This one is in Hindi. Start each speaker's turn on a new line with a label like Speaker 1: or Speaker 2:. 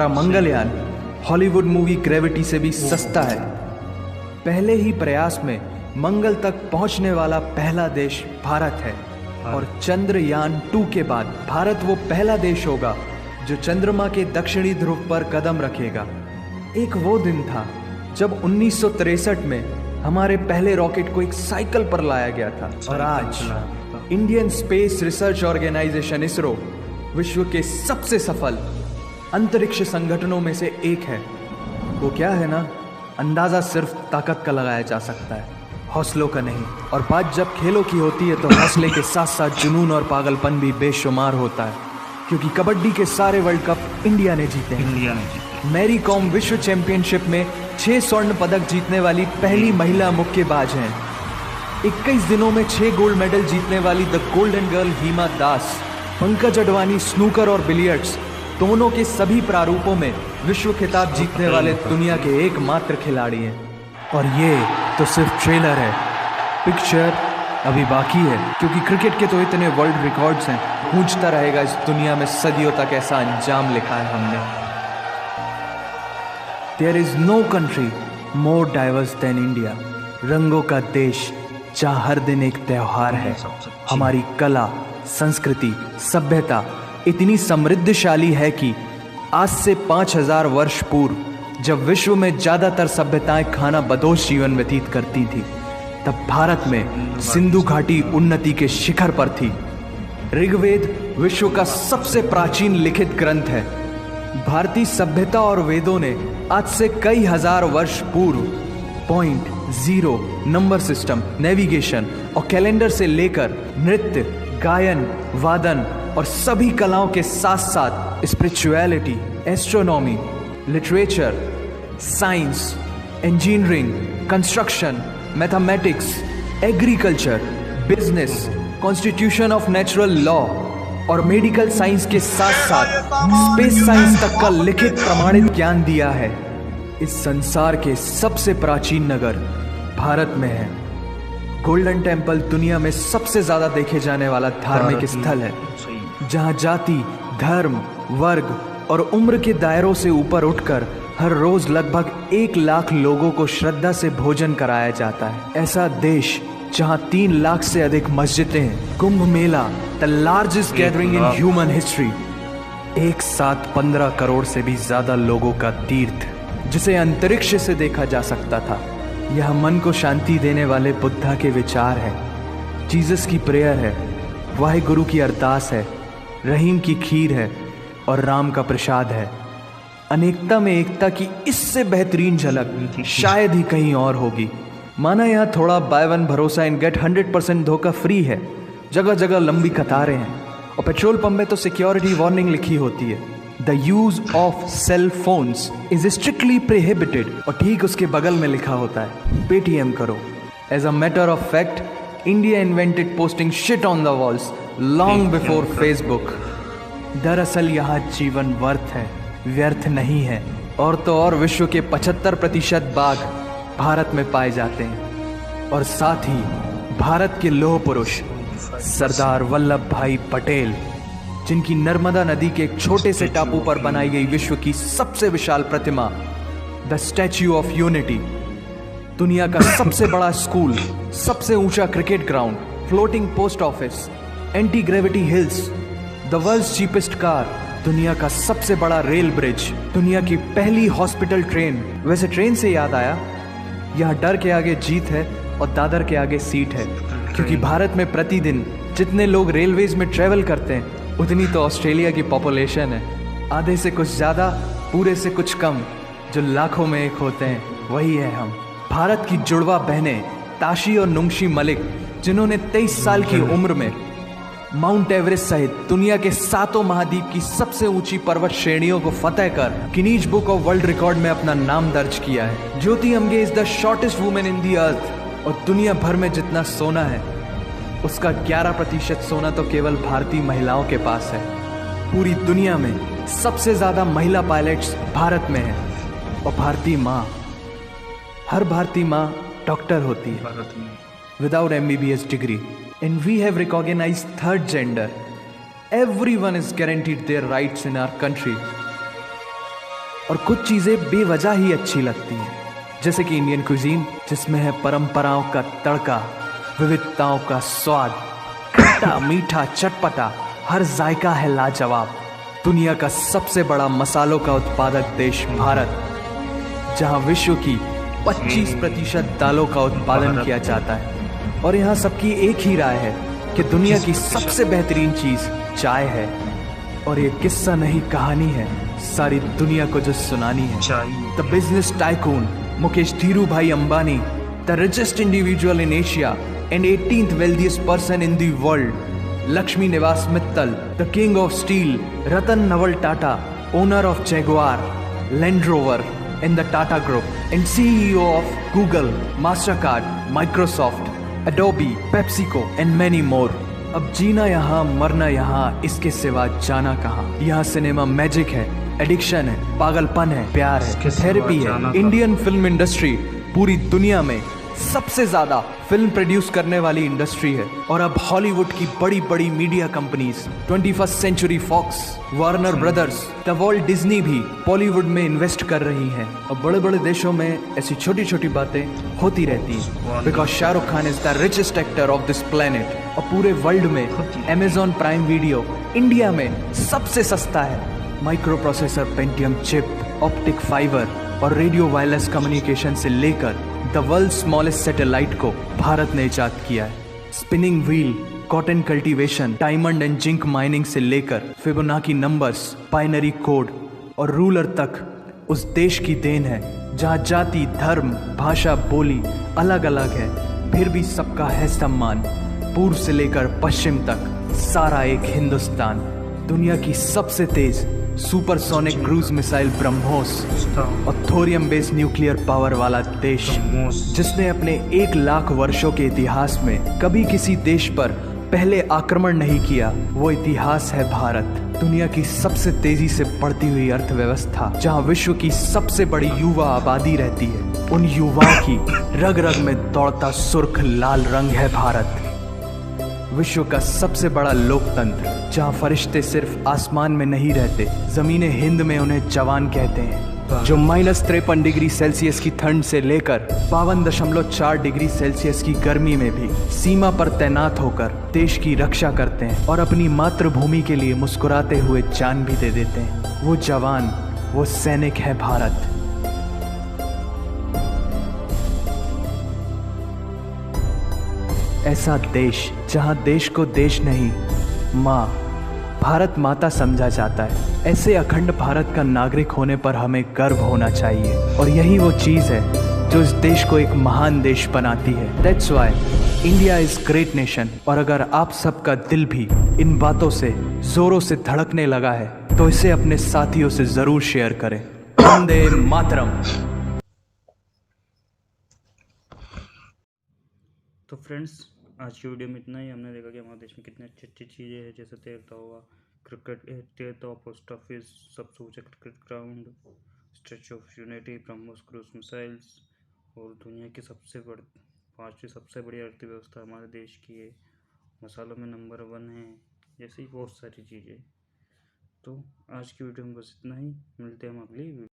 Speaker 1: मंगलयान हॉलीवुड मूवी ग्रेविटी से भी सस्ता है। पहले ही प्रयास में मंगल तक पहुंचने वाला पहला देश भारत है और चंद्रयान 2 के बाद भारत वो पहला देश होगा जो चंद्रमा के दक्षिणी ध्रुव पर कदम रखेगा। एक वो दिन था जब 1963 में हमारे पहले रॉकेट को एक साइकिल पर लाया गया था और आज Indian space research organisation ISRO विश्व के सबसे सफल अंतरिक्ष संगठनों में से एक है। वो क्या है ना, अंदाजा सिर्फ ताकत का लगाया जा सकता है, हौसलों का नहीं। और बात जब खेलों की होती है तो हौसले के साथ साथ जुनून और पागलपन भी बेशुमार होता है, क्योंकि कबड्डी के सारे वर्ल्ड कप इंडिया ने जीते हैं। मैरी कॉम विश्व चैंपियनशिप में 6 स्वर्ण पदक जीतने वाली पहली महिला मुक्केबाज हैं। 21 दिनों में 6 गोल्ड मेडल जीतने वाली the golden girl Hima Das. Pankaj Advani snooker और बिलियर्ड्स दोनों के सभी प्रारूपों में विश्व खिताब जीतने वाले दुनिया के एकमात्र खिलाड़ी हैं। और ये तो सिर्फ ट्रेलर है, पिक्चर अभी बाकी है, क्योंकि क्रिकेट के तो इतने वर्ल्ड रिकॉर्ड्स हैं। गूंजता रहेगा इस दुनिया में सदियों तक ऐसा अंजाम लिखा है हमने। There is no country more diverse than India. रंगों का देश जहाँ हर दिन एक त्योहार है। हमारी कला, संस्कृति, सभ्यता इतनी समृद्धशाली है कि आज से 5000 वर्ष पूर्व जब विश्व में ज्यादातर सभ्यताएं खाना बदोश जीवन व्यतीत करती थी, तब भारत में सिंधु घाटी उन्नति के शिखर पर थी। ऋग्वेद विश्व का सबसे प्राचीन लिखित ग्रंथ है। भारतीय सभ्यता और वेदों ने आज से कई हजार वर्ष पूर्व point, zero, number system, navigation और कैलेंडर से लेकर नृत्य, गायन, वादन और सभी कलाओं के साथ साथ spirituality, astronomy, literature, science, engineering, construction, mathematics, agriculture, business, constitution of natural law और मेडिकल साइंस के साथ साथ स्पेस साइंस तक का लिखित प्रमाणित ज्ञान दिया है। इस संसार के सबसे प्राचीन नगर भारत में है। गोल्डन टेम्पल दुनिया में सबसे ज्यादा देखे जाने वाला धार्मिक स्थल है, जहां जाति, धर्म, वर्ग और उम्र के दायरों से ऊपर उठकर हर रोज लगभग 1 लाख लोगों को श्रद्धा से भोजन कराया जाता है। ऐसा देश जहां 3 लाख से अधिक मस्जिदें हैं। Kumbh Mela, the largest gathering in human history. एक साथ 15 करोड़ से भी ज्यादा लोगों का तीर्थ, जिसे अंतरिक्ष से देखा जा सकता था। यह मन को शांति देने वाले बुद्धा के विचार है, जीसस की प्रेयर है, वाहिगुरु की अरदास है, रहीम की खीर है और राम का प्रसाद है। अनेकता में एकता की इससे बेहतरीन झलक शायद ही कहीं और होगी। माना यहाँ थोड़ा बाय वन भरोसा इन गेट 100% धोखा फ्री है। जगह जगह लंबी कतारें हैं और पेट्रोल पंप में तो सिक्योरिटी वार्निंग लिखी होती है, the use of cell phones is strictly prohibited, और ठीक उसके बगल में लिखा होता है पेटीएम करो। As a matter of fact, India invented posting shit on the walls long before Facebook. दरअसल यहाँ जीवन वर्थ है, व्यर्थ नहीं है। और तो और विश्व के 75% बाघ भारत में पाए जाते हैं। और साथ ही भारत के लौह पुरुष सरदार वल्लभ भाई पटेल, जिनकी नर्मदा नदी के एक छोटे से टापू पर बनाई गई विश्व की सबसे विशाल प्रतिमा द स्टैच्यू ऑफ यूनिटी, दुनिया का सबसे बड़ा स्कूल, सबसे ऊंचा cricket ground, floating post office, anti gravity hills, the world's cheapest car, दुनिया का सबसे बड़ा रेल ब्रिज, दुनिया की पहली हॉस्पिटल ट्रेन। वैसे ट्रेन से याद आया, यहाँ डर के आगे जीत है और दादर के आगे सीट है, क्योंकि भारत में प्रतिदिन जितने लोग रेलवेज में ट्रेवल करते हैं उतनी तो ऑस्ट्रेलिया की पॉपुलेशन है। आधे से कुछ ज़्यादा, पूरे से कुछ कम, जो लाखों में एक होते हैं, वही है हम। भारत की जुड़वा बहनें ताशी और नुंगशी मलिक, जिन्होंने 23 साल की उम्र में माउंट एवरेस्ट सहित दुनिया के 7 महाद्वीप की सबसे ऊंची पर्वत श्रेणियों को फतेह कर Guinness book of world record में अपना नाम दर्ज किया है। Jyoti Amge is the shortest women in the earth. और दुनिया भर में जितना सोना है, उसका 11% सोना तो केवल भारतीय महिलाओं के पास है। पूरी दुनिया में सबसे ज्यादा महिला पायलट्स भारत में हैं। और भारतीय माँ, हर भारतीय माँ डॉक्टर होती है without MBBS degree. And we have recognized third gender. Everyone is guaranteed their rights in our country. और कुछ चीज़ें बेवजह ही अच्छी लगती हैं, जैसे कि इंडियन क्विजीन, जिसमें है परंपराओं का तड़का, विविधताओं का स्वाद, खट्टा मीठा चटपटा, हर जायका है लाजवाब। दुनिया का सबसे बड़ा मसालों का उत्पादक देश भारत, जहां विश्व की 25% दालों का उत्पादन किया जाता है। और यहाँ सबकी एक ही राय है कि दुनिया की सबसे बेहतरीन चीज चाय है। और ये किस्सा नहीं, कहानी है, सारी दुनिया को जो सुनानी है। The business tycoon Mukesh Dhirubhai Ambani, the richest individual in Asia and 18th wealthiest person in the world, Lakshmi Nivas Mittal, the king of steel, Ratan Naval Tata, owner of Jaguar, Land Rover in the Tata Group, and CEO of Google, Mastercard, Microsoft, Adobe, PepsiCo, and many more. अब जीना यहाँ, मरना यहाँ, इसके सिवा जाना कहाँ। यहाँ सिनेमा मैजिक है, एडिक्शन है, पागलपन है, प्यार है, थेरेपी है। इंडियन फिल्म इंडस्ट्री पूरी दुनिया में सबसे ज्यादा फिल्म प्रोड्यूस करने वाली इंडस्ट्री है। और अब हॉलीवुड की बड़ी बड़ी media companies, 21st century Fox, Warner Brothers, the world Disney भी बॉलीवुड में इन्वेस्ट कर रही हैं। और बड़े बड़े देशों में ऐसी छोटी छोटी बातें होती रहती हैं, because Shahrukh Khan is the richest actor of this planet. और पूरे वर्ल्ड में अमेजॉन प्राइम वीडियो इंडिया में सबसे सस्ता है। Micro processor, Pentium chip, optic fibre और रेडियो वायरलेस कम्युनिकेशन से लेकर द वर्ल्ड स्मॉलेस्ट सैटेलाइट को भारत ने इजाद किया है। Spinning wheel, cotton cultivation, diamond and zinc mining से लेकर फिबोनाची नंबर्स, बाइनरी कोड और रूलर तक उस देश की देन है, जहाँ जाति, धर्म, भाषा, बोली अलग अलग है, फिर भी सबका है सम्मान। पूर्व से लेकर पश्चिम तक सारा एक हिंदुस्तान। दुनिया की सबसे तेज सुपरसोनिक क्रूज मिसाइल ब्रह्मोस और थोरियम बेस्ड न्यूक्लियर पावर वाला देश, जिसने अपने 1 लाख वर्षों के इतिहास में कभी किसी देश पर पहले आक्रमण नहीं किया, वो इतिहास है भारत। दुनिया की सबसे तेजी से बढ़ती हुई अर्थव्यवस्था, जहां विश्व की सबसे बड़ी युवा आबादी रहती है, उन युवाओं की रग रग में दौड़ता सुर्ख लाल रंग है भारत। विश्व का सबसे बड़ा लोकतंत्र, जहां फरिश्ते सिर्फ आसमान में नहीं रहते, जमीन हिंद में उन्हें जवान कहते हैं, जो -53 डिग्री सेल्सियस की ठंड से लेकर 52.4 डिग्री सेल्सियस की गर्मी में भी सीमा पर तैनात होकर देश की रक्षा करते हैं और अपनी मातृभूमि के लिए मुस्कुराते हुए जान भी दे देते हैं। वो जवान, वो सैनिक है भारत। ऐसा देश जहां देश को देश नहीं, माँ, भारत माता समझा जाता है। ऐसे अखंड भारत का नागरिक होने पर हमें गर्व होना चाहिए। और यही वो चीज़ है जो इस देश को एक महान देश बनाती है। That's why India is great nation. और अगर आप सबका दिल भी इन बातों से जोरों से धड़कने लगा है, तो इसे अपने साथियों से जरूर शेयर करें। वंदे मातरम।
Speaker 2: तो फ्रेंड्स, आज की वीडियो में इतना ही। हमने देखा कि हमारे देश में कितनी अच्छी अच्छी चीज़ें हैं, जैसे तैरता हुआ क्रिकेट, तैरता हुआ पोस्ट ऑफिस, सबसे ऊंचा cricket ground, statue of unity, BrahMos cruise missiles, और दुनिया की सबसे बड़ी 5वीं सबसे बड़ी अर्थव्यवस्था हमारे देश की है, मसालों में नंबर 1 है, जैसे ही बहुत सारी चीज़ें। तो आज की वीडियो में बस इतना ही। मिलते हैं हम अगली वीडियो।